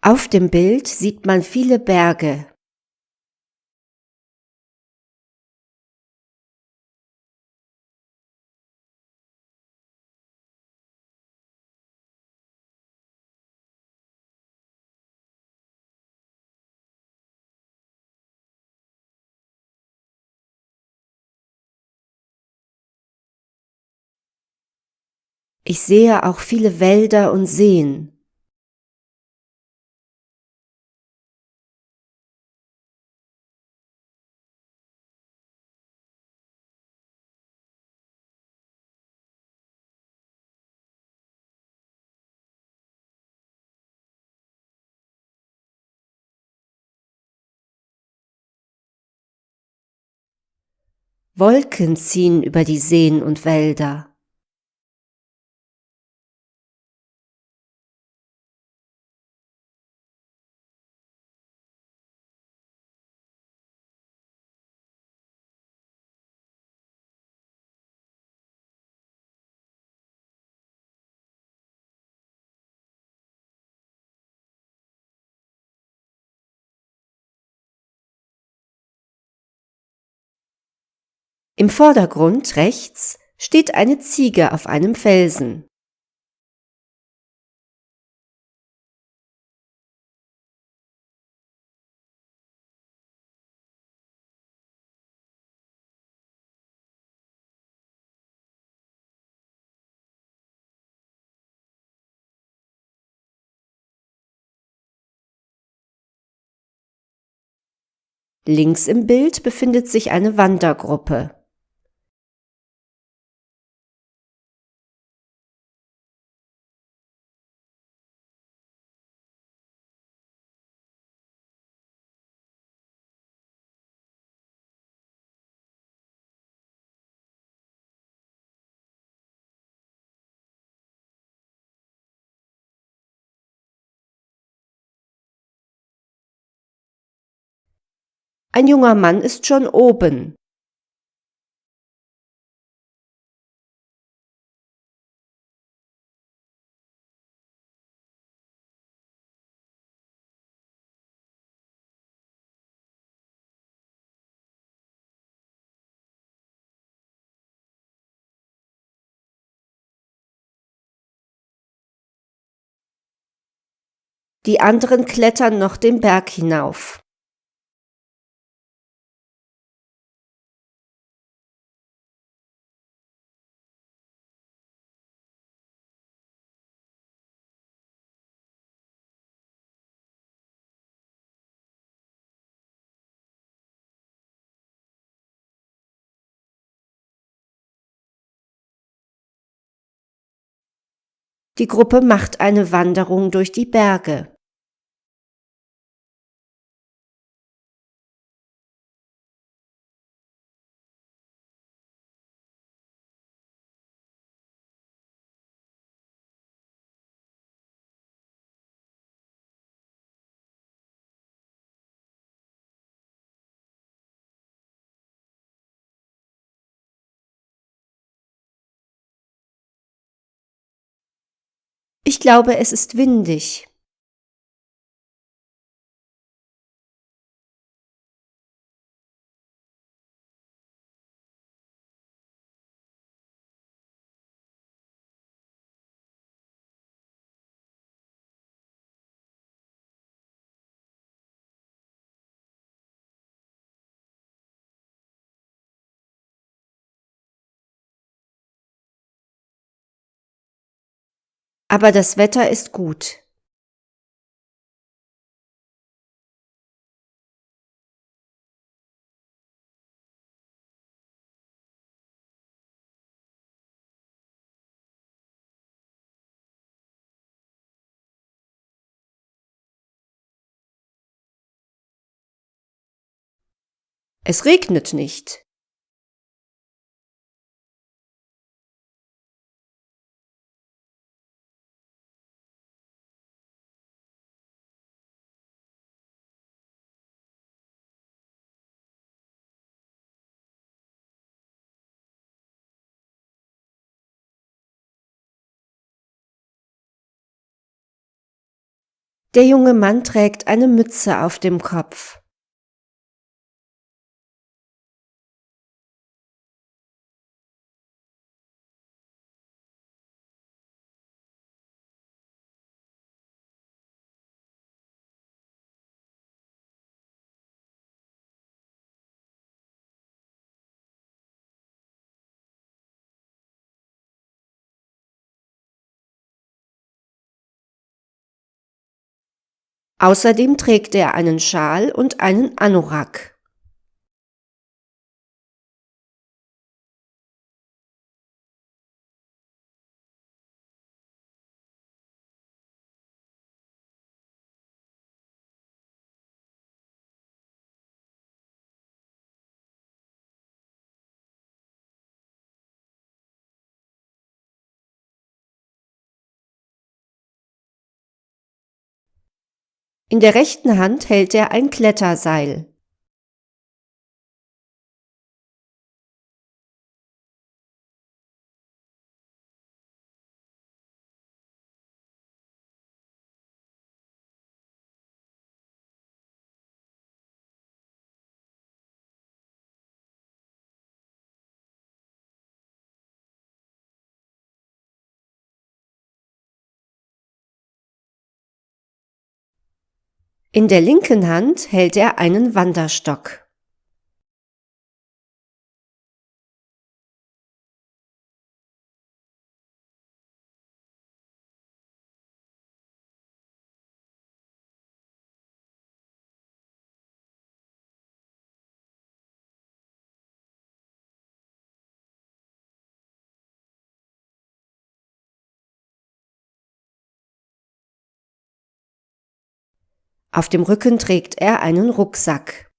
Auf dem Bild sieht man viele Berge. Ich sehe auch viele Wälder und Seen. Wolken ziehen über die Seen und Wälder. Im Vordergrund rechts steht eine Ziege auf einem Felsen. Links im Bild befindet sich eine Wandergruppe. Ein junger Mann ist schon oben. Die anderen klettern noch den Berg hinauf. Die Gruppe macht eine Wanderung durch die Berge. Ich glaube, es ist windig. Aber das Wetter ist gut. Es regnet nicht. Der junge Mann trägt eine Mütze auf dem Kopf. Außerdem trägt er einen Schal und einen Anorak. In der rechten Hand hält er ein Kletterseil. In der linken Hand hält er einen Wanderstock. Auf dem Rücken trägt er einen Rucksack.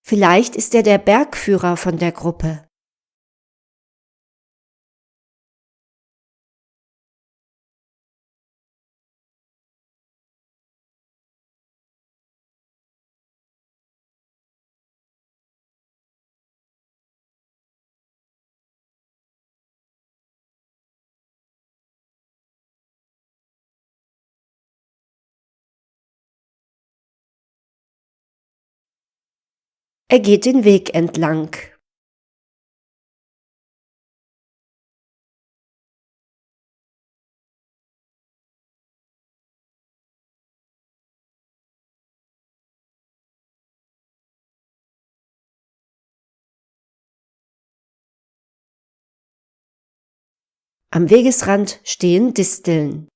Vielleicht ist er der Bergführer von der Gruppe. Er geht den Weg entlang. Am Wegesrand stehen Disteln.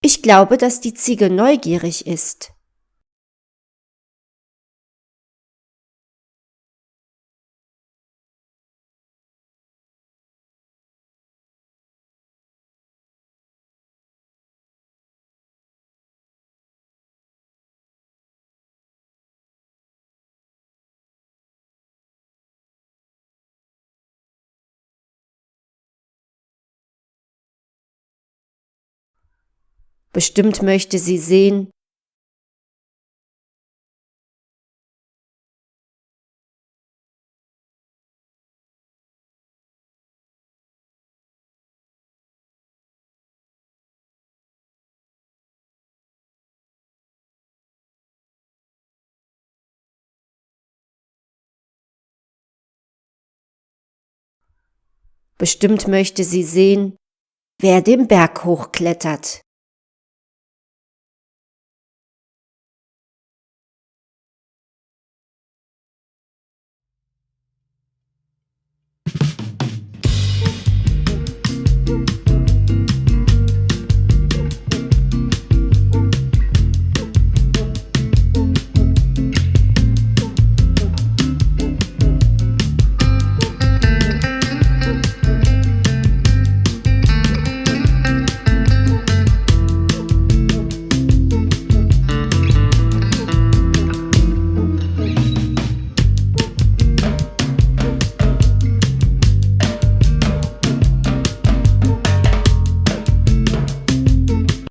Ich glaube, dass die Ziege neugierig ist. Bestimmt möchte sie sehen, bestimmt möchte sie sehen, wer den Berg hochklettert.